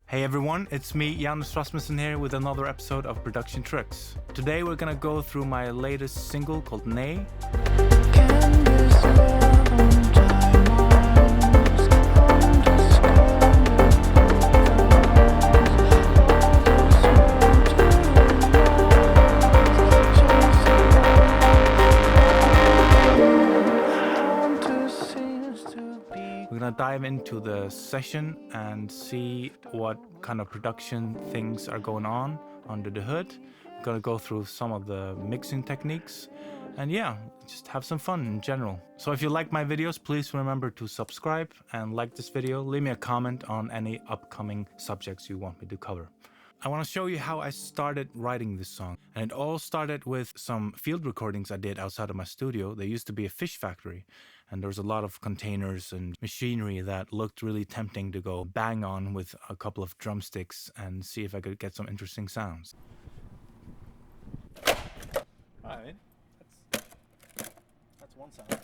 Hey everyone, it's me, Janus Rasmussen here with another episode of Production Tricks. Today we're gonna go through my latest single called Neyð. We're gonna dive into the session and see what kind of production things are going on under the hood. We're gonna go through some of the mixing techniques and just have some fun in general. So if you like my videos, please remember to subscribe and like this video. Leave me a comment on any upcoming subjects you want me to cover. I want to show you how I started writing this song. And it all started with some field recordings I did outside of my studio. There used to be a fish factory, and there was a lot of containers and machinery that looked really tempting to go bang on with a couple of drumsticks and see if I could get some interesting sounds. Alright, that's one sound.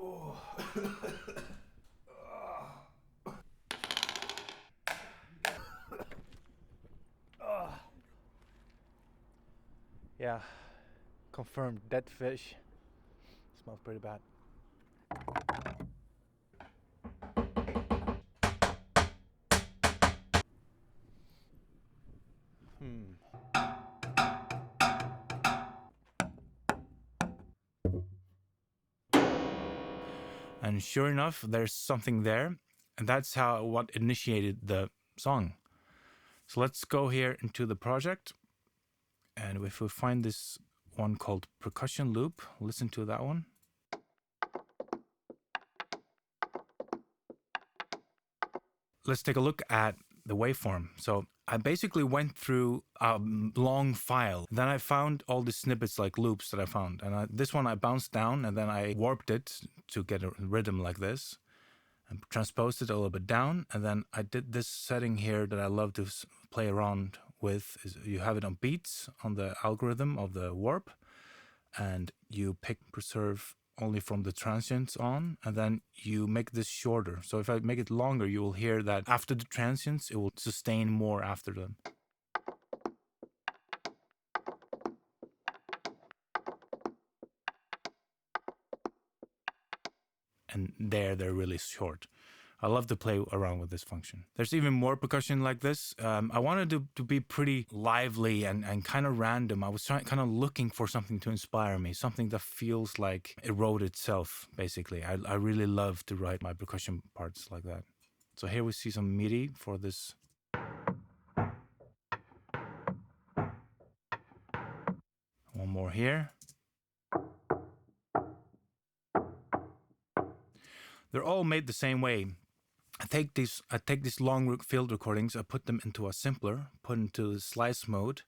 Oh. Yeah, confirmed dead fish. Smells pretty bad. And sure enough, there's something there, and that's what initiated the song. So let's go here into the project. And if we find this one called Percussion Loop, listen to that one. Let's take a look at the waveform. So I basically went through a long file. Then I found all the snippets like loops that I found. And this one I bounced down and then I warped it to get a rhythm like this. And transposed it a little bit down. And then I did this setting here that I love to play around with. You have it on beats on the algorithm of the warp, and you pick preserve only from the transients on, and then you make this shorter. So if I make it longer, you will hear that after the transients, it will sustain more after them. And they're really short. I love to play around with this function. There's even more percussion like this. I wanted to be pretty lively and kind of random. I was kind of looking for something to inspire me, something that feels like it wrote itself, basically. I really love to write my percussion parts like that. So here we see some MIDI for this. One more here. They're all made the same way. I take these long field recordings, I put them into a simpler, put into the slice mode,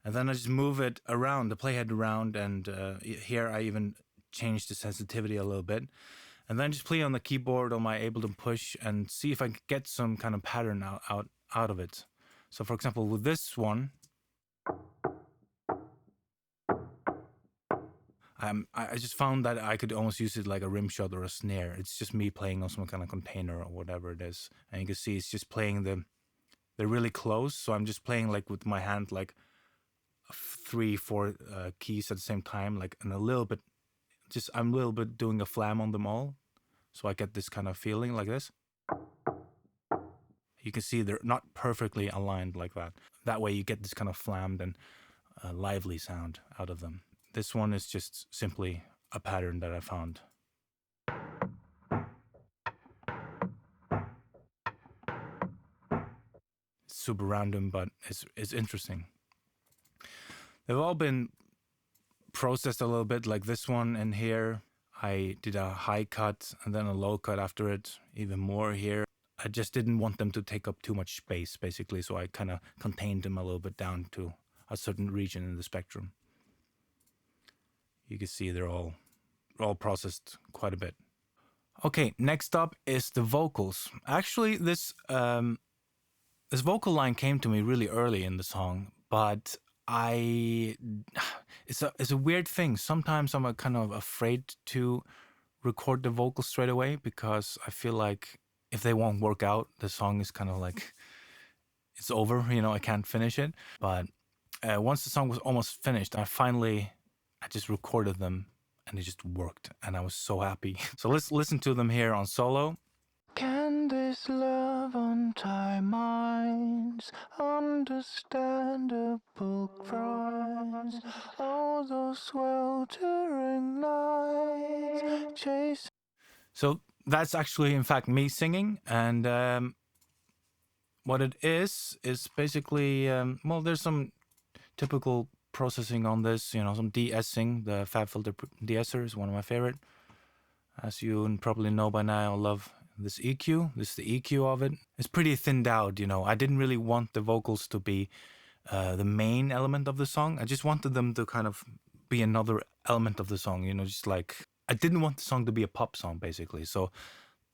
and then I just move it around, the playhead around, and here I even change the sensitivity a little bit, and then just play on the keyboard on my Ableton Push and see if I can get some kind of pattern out of it. So for example, with this one, I just found that I could almost use it like a rim shot or a snare. It's just me playing on some kind of container or whatever it is. And you can see it's just playing they're really close. So I'm just playing like with my hand, like 3-4 keys at the same time, like, and I'm a little bit doing a flam on them all. So I get this kind of feeling like this. You can see they're not perfectly aligned like that. That way you get this kind of flammed and lively sound out of them. This one is just simply a pattern that I found. It's super random, but it's interesting. They've all been processed a little bit, like this one in here. I did a high cut and then a low cut after it, even more here. I just didn't want them to take up too much space, basically, so I kind of contained them a little bit down to a certain region in the spectrum. You can see they're all processed quite a bit. Okay, next up is the vocals. Actually, this vocal line came to me really early in the song, but it's a weird thing. Sometimes I'm kind of afraid to record the vocals straight away because I feel like if they won't work out, the song is kind of like, it's over, you know, I can't finish it. But once the song was almost finished, I just recorded them and it just worked. And I was so happy. So let's listen to them here on solo. Can this love untie minds, understandable cries, all those sweltering nights, chase. So that's actually, in fact, me singing. And what it is basically, well, there's some typical processing on this, you know, some de-essing. The Fab Filter de-esser is one of my favorite. As you probably know by now, I love this EQ. This is the EQ of it. It's pretty thinned out, you know. I didn't really want the vocals to be the main element of the song. I just wanted them to kind of be another element of the song, you know, just like, I didn't want the song to be a pop song, basically. So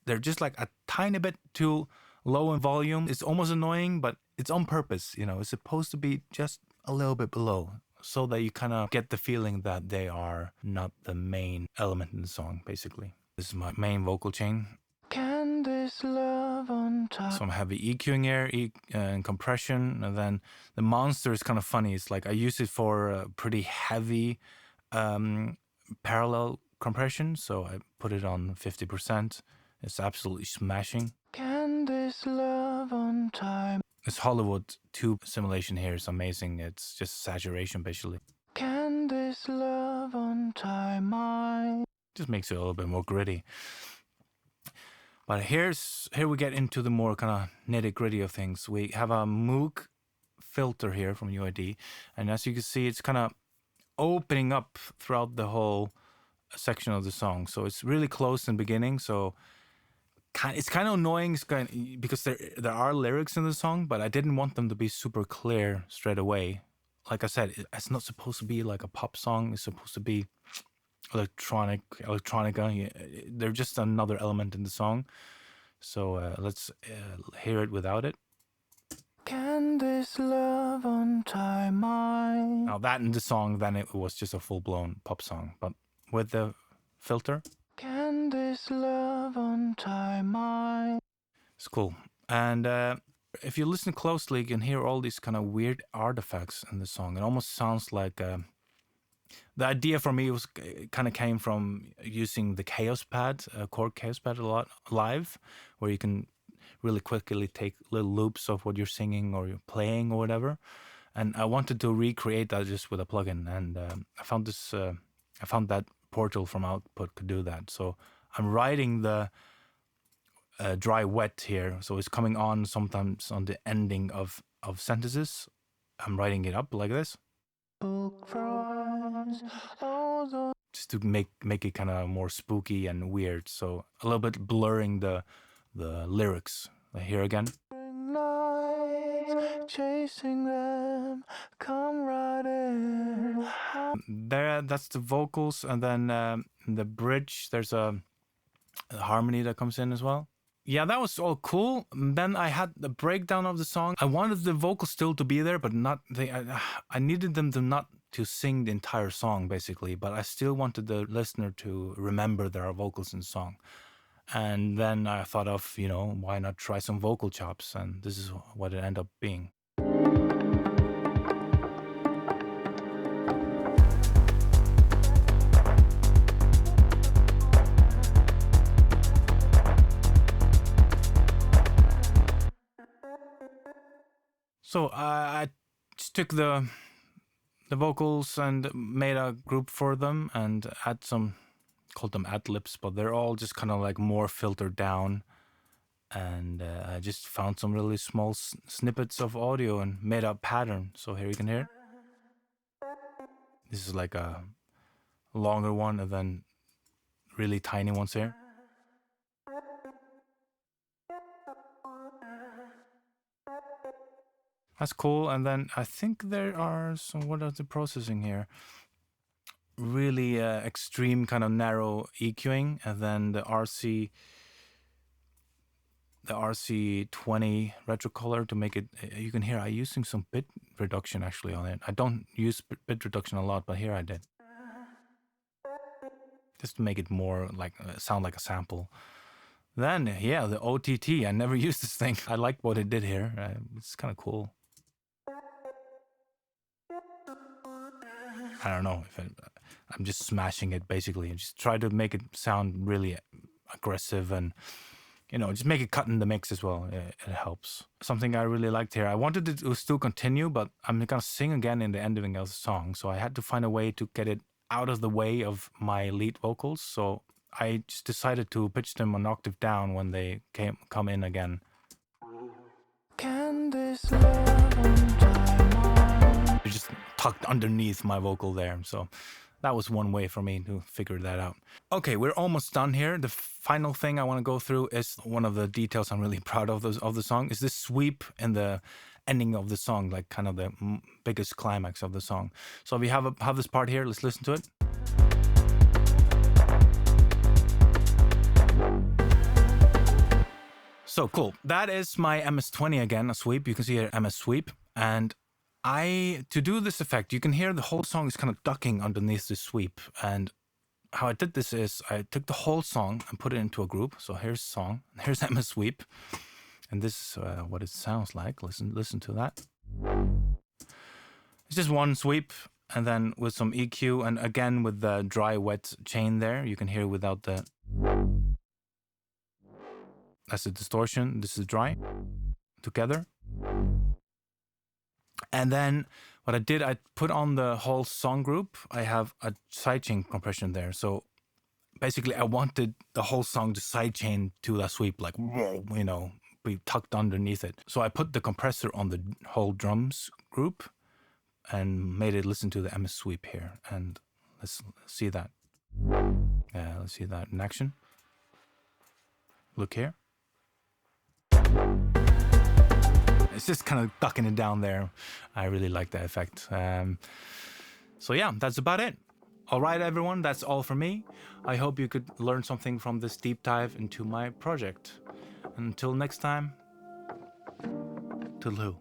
they're just like a tiny bit too low in volume. It's almost annoying, but it's on purpose, you know. It's supposed to be just a little bit below so that you kind of get the feeling that they are not the main element in the song, basically. This is my main vocal chain. Can this love untie? Some heavy EQing here, and compression, and then the monster is kind of funny. It's like I use it for pretty heavy parallel compression, so I put it on 50%. It's absolutely smashing. Can this love untie? This Hollywood tube simulation here is amazing. It's just saturation, basically. Can this love untie my? Just makes it a little bit more gritty. But here we get into the more kind of nitty-gritty of things. We have a Moog filter here from UID, and as you can see, it's kind of opening up throughout the whole section of the song. So it's really close in the beginning. So it's kind of annoying because there are lyrics in the song, but I didn't want them to be super clear straight away. Like I said, it's not supposed to be like a pop song. It's supposed to be electronica. They're just another element in the song. So let's hear it without it. Can this love untie mine? Now that in the song, then it was just a full-blown pop song, but with the filter. Can this love untie mine? It's cool. And if you listen closely, you can hear all these kind of weird artifacts in the song. It almost sounds like the idea for me was kind of came from using the Chaos Pad, chord Chaos Pad a lot live, where you can really quickly take little loops of what you're singing or you're playing or whatever. And I wanted to recreate that just with a plugin, and I found that Portal from Output could do that. So I'm writing the dry wet here, so it's coming on sometimes on the ending of sentences. I'm writing it up like this. Just to make it kind of more spooky and weird, so a little bit blurring the lyrics. Here again. Chasing them, come right in. There, that's the vocals, and then in the bridge there's a harmony that comes in as well. Yeah, that was all cool. Then I had the breakdown of the song. I wanted the vocals still to be there, but not I needed them to sing the entire song, basically, but I still wanted the listener to remember there are vocals in the song. And then I thought of, you know, why not try some vocal chops? And this is what it ended up being. So I just took the vocals and made a group for them and add some, called them ad-libs, but they're all just kind of like more filtered down. And I just found some really small snippets of audio and made a pattern. So here you can hear. This is like a longer one and then really tiny ones here. That's cool. And then I think there are some, what are the processing here? Really extreme kind of narrow EQing, and then the RC20 retro color to make it, you can hear I'm using some bit reduction actually on it. I don't use bit reduction a lot, but here I did. just to make it more like sound like a sample. Then yeah, the OTT. I never used this thing. I like what it did here. It's kind of cool. I don't know if I'm just smashing it basically, and just try to make it sound really aggressive and, you know, just make it cut in the mix as well. It helps. Something I really liked here. I wanted it to still continue, but I'm gonna sing again in the ending of the song, so I had to find a way to get it out of the way of my lead vocals. So I just decided to pitch them an octave down when they come in again. Can this love on time on? It's just tucked underneath my vocal there, so that was one way for me to figure that out. Okay, we're almost done here. The final thing I want to go through is one of the details I'm really proud of the song is this sweep in the ending of the song, like kind of the biggest climax of the song. So we have this part here. Let's listen to it. So cool. That is my MS-20 again, a sweep. You can see here MS sweep. And to do this effect, you can hear the whole song is kind of ducking underneath the sweep. And how I did this is I took the whole song and put it into a group. So here's song, here's MS sweep. And this is what it sounds like. Listen to that. It's just one sweep, and then with some EQ, and again with the dry wet chain there, you can hear without the... That's the distortion. This is dry together. And then what I did, I put on the whole song group. I have a sidechain compression there. So basically I wanted the whole song to sidechain to that sweep, like, you know, be tucked underneath it. So I put the compressor on the whole drums group and made it listen to the MS sweep here. And let's see that. Yeah, let's see that in action. Look here. It's just kind of ducking it down there. I really like that effect. So yeah, that's about it. All right, everyone, that's all for me. I hope you could learn something from this deep dive into my project. Until next time, toodaloo.